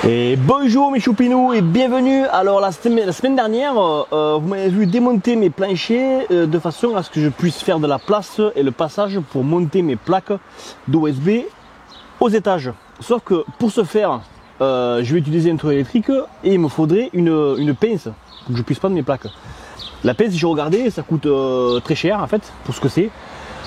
Et bonjour mes choupinous et bienvenue. Alors la semaine dernière, vous m'avez vu démonter mes planchers de façon à ce que je puisse faire de la place et le passage pour monter mes plaques d'OSB aux étages. Sauf que pour ce faire, je vais utiliser un trou électrique et il me faudrait une pince pour que je puisse prendre mes plaques. La pince, si je regardais, ça coûte très cher en fait pour ce que c'est.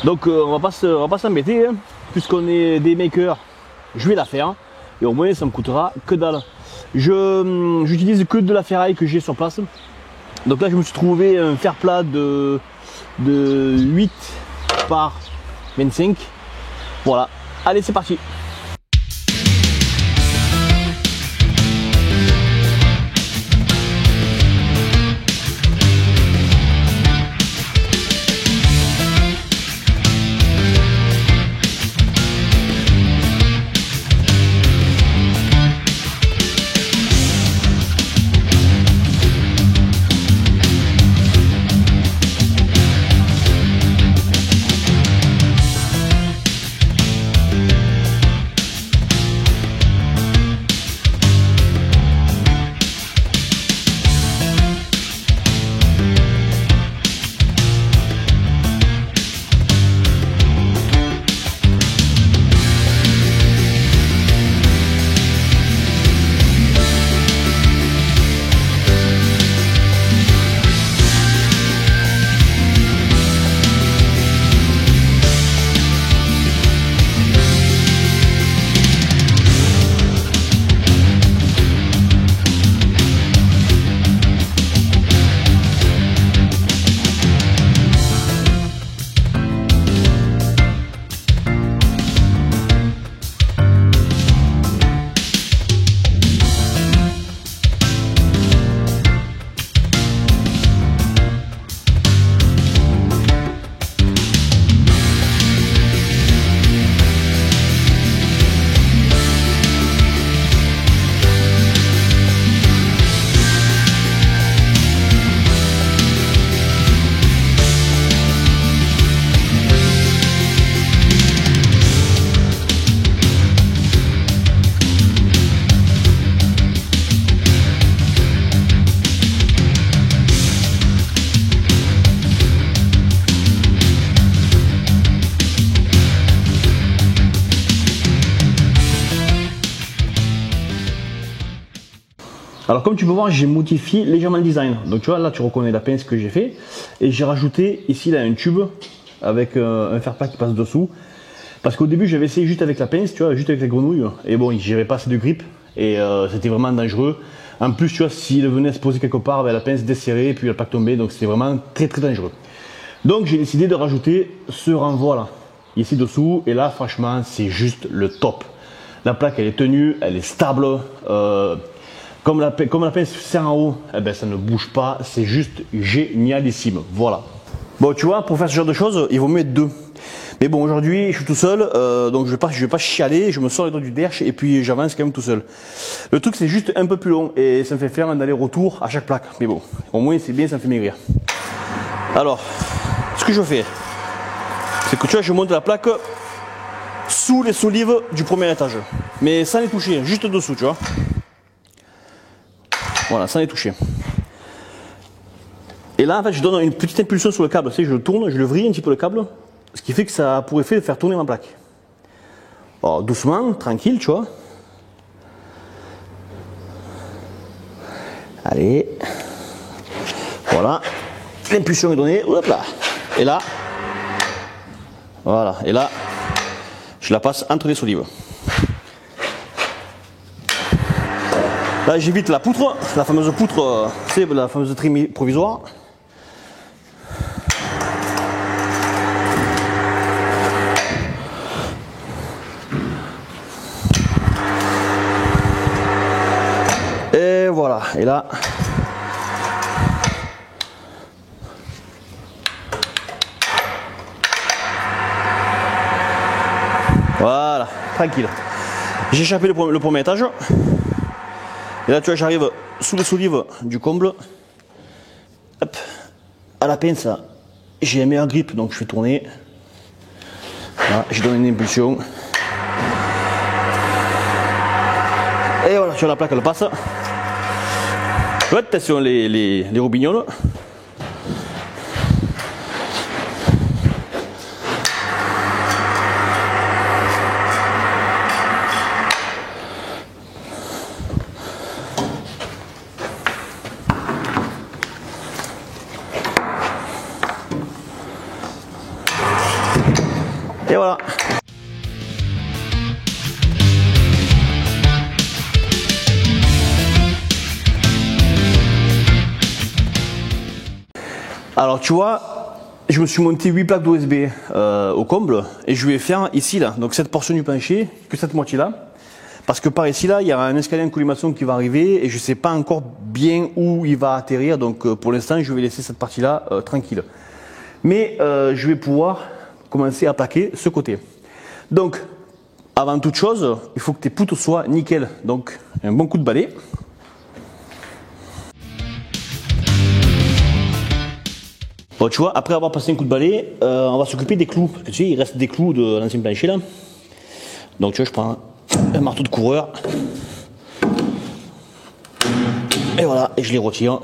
Donc on va pas s'embêter, hein. Puisqu'on est des makers, je vais la faire. Et au moins ça me coûtera que dalle. J'utilise que de la ferraille que j'ai sur place. Donc là je me suis trouvé un fer plat de 8 par 25. Voilà, allez c'est parti. Alors comme tu peux voir, j'ai modifié légèrement le design. Donc tu vois, là tu reconnais la pince que j'ai fait. Et j'ai rajouté ici là un tube avec un fer plat qui passe dessous. Parce qu'au début j'avais essayé juste avec la pince, tu vois, juste avec la grenouille. Et bon, j'avais pas assez de grip. Et c'était vraiment dangereux. En plus, tu vois, s'il venait à se poser quelque part, la pince desserrée et puis la plaque tombait. Donc c'était vraiment très dangereux. Donc j'ai décidé de rajouter ce renvoi là, ici dessous. Et là franchement, c'est juste le top. La plaque elle est tenue, elle est stable. Comme la pince serre en haut, eh ben, ça ne bouge pas, c'est juste génialissime, voilà. Bon, tu vois, pour faire ce genre de choses, il vaut mieux être deux. Mais bon, aujourd'hui, je suis tout seul, donc je vais pas chialer, je me sors les doigts du derche et puis j'avance quand même tout seul. Le truc, c'est juste un peu plus long et ça me fait faire un aller-retour à chaque plaque. Mais bon, au moins, c'est bien, ça me fait maigrir. Alors, ce que je fais, c'est que tu vois, je monte la plaque sous les solives du premier étage. Mais sans les toucher, juste dessous, tu vois. Voilà, sans les toucher. Et là, en fait, je donne une petite impulsion sur le câble. Tu sais, je le tourne, je le vrille un petit peu le câble, ce qui fait que ça a pour effet de faire tourner ma plaque. Alors, doucement, tranquille, tu vois. Allez. Voilà. L'impulsion est donnée. Hop là. Et là. Voilà. Et là, je la passe entre les solives. Là j'évite la poutre, la fameuse poutre, c'est la fameuse trémie provisoire. Et voilà, et là. Voilà, tranquille. J'ai échappé le premier étage. Et là, tu vois, j'arrive sous les solives du comble. Hop, à la pince, j'ai un meilleur grip, donc je fais tourner. Voilà, je donne une impulsion. Et voilà, sur la plaque elle passe. Attention les roubignoles. Et voilà. Alors tu vois, je me suis monté 8 plaques d'OSB au comble et je vais faire ici là, donc cette portion du plancher, que cette moitié là, parce que par ici là, il y aura un escalier en colimaçon qui va arriver et je ne sais pas encore bien où il va atterrir, donc pour l'instant je vais laisser cette partie là tranquille. Mais je vais pouvoir commencer à plaquer ce côté. Donc avant toute chose, il faut que tes poutres soient nickel, donc un bon coup de balai. Bon, tu vois, après avoir passé un coup de balai, on va s'occuper des clous. Parce que tu sais, il reste des clous de l'ancien plancher là. Donc tu vois, je prends un marteau de coureur. Et voilà, et je les retire.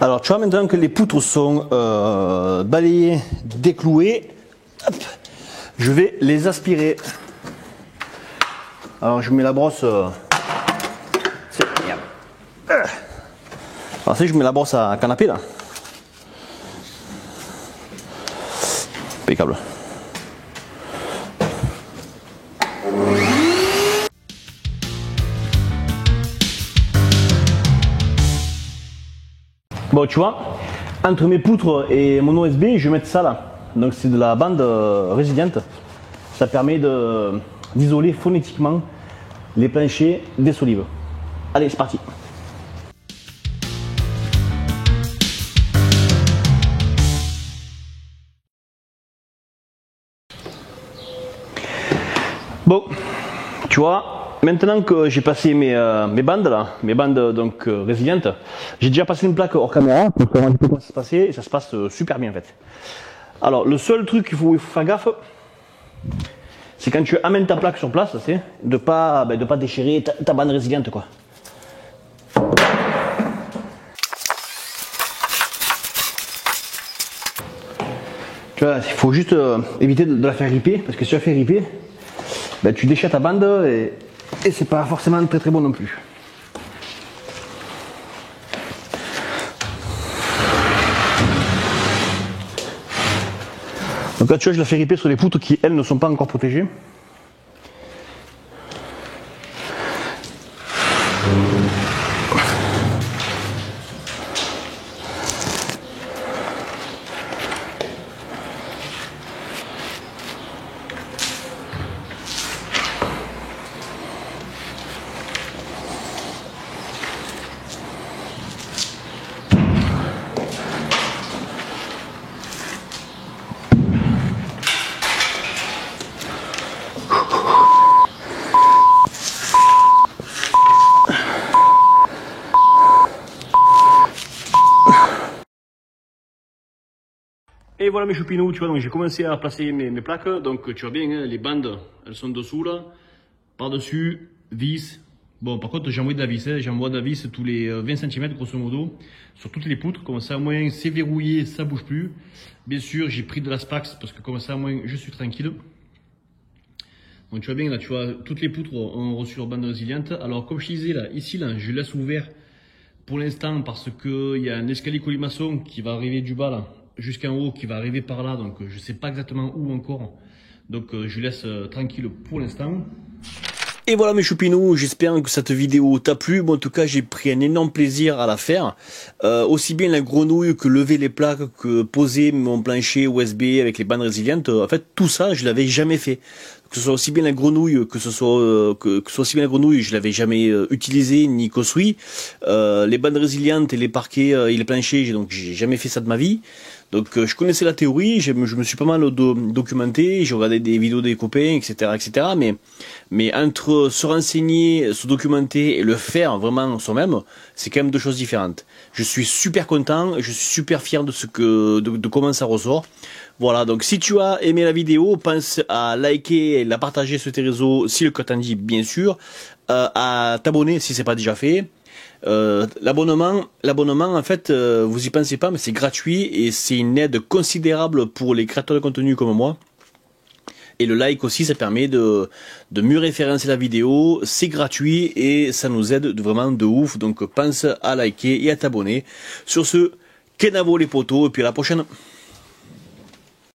Alors tu vois, maintenant que les poutres sont balayées, déclouées, hop, je vais les aspirer. Alors je mets la brosse. Alors si je mets la brosse à canapé là. Impeccable. Bon tu vois, entre mes poutres et mon OSB, je vais mettre ça là. Donc c'est de la bande résiliente. Ça permet d'isoler phonétiquement les planchers des solives. Allez, c'est parti. Bon, tu vois, maintenant que j'ai passé mes bandes là, mes bandes donc résilientes, j'ai déjà passé une plaque hors caméra pour savoir un petit peu comment ça se passait et ça se passe super bien en fait. Alors le seul truc qu'il faut faire gaffe, c'est quand tu amènes ta plaque sur place, c'est de pas déchirer ta bande résiliente quoi. Tu vois, il faut juste éviter de la faire ripper parce que si tu la fais ripper, ben, tu déchires ta bande et c'est pas forcément très très bon non plus. Donc là tu vois, je la fais ripper sur les poutres qui elles ne sont pas encore protégées. Et voilà mes choupinous, tu vois, donc j'ai commencé à placer mes plaques, donc tu vois bien, hein, les bandes, elles sont dessous là, par-dessus, vis. Bon, par contre j'envoie de la vis, hein, j'envoie de la vis tous les 20 cm grosso modo, sur toutes les poutres, comme ça au moins c'est verrouillé, ça bouge plus. Bien sûr j'ai pris de la Spax, parce que comme ça au moins je suis tranquille. Donc tu vois bien là, tu vois, toutes les poutres ont reçu leur bande résiliente. Alors comme je disais là, ici là, je laisse ouvert pour l'instant parce qu'il y a un escalier colimaçon qui va arriver du bas là, jusqu'en haut, qui va arriver par là, donc je sais pas exactement où encore, donc je laisse tranquille pour l'instant. Et voilà mes choupinous, j'espère que cette vidéo t'a plu. Bon, en tout cas j'ai pris un énorme plaisir à la faire, aussi bien la grenouille que lever les plaques, que poser mon plancher USB avec les bandes résilientes. En fait tout ça je l'avais jamais fait, que ce soit aussi bien la grenouille, que ce soit aussi bien la grenouille, je l'avais jamais utilisé ni construit. Les bandes résilientes et les parquets et les planchers, donc j'ai jamais fait ça de ma vie. Donc je connaissais la théorie, je me suis pas mal documenté, j'ai regardé des vidéos des copains, etc. Mais entre se renseigner, se documenter et le faire vraiment soi-même, c'est quand même deux choses différentes. Je suis super content, je suis super fier de comment ça ressort. Voilà, donc si tu as aimé la vidéo, pense à liker et la partager sur tes réseaux si le cas t'en dit, bien sûr, à t'abonner si c'est pas déjà fait. L'abonnement en fait, vous y pensez pas, mais c'est gratuit et c'est une aide considérable pour les créateurs de contenu comme moi. Et le like aussi, ça permet de mieux référencer la vidéo, c'est gratuit et ça nous aide vraiment de ouf. Donc pense à liker et à t'abonner. Sur ce, Kenavo les potos, et puis à la prochaine.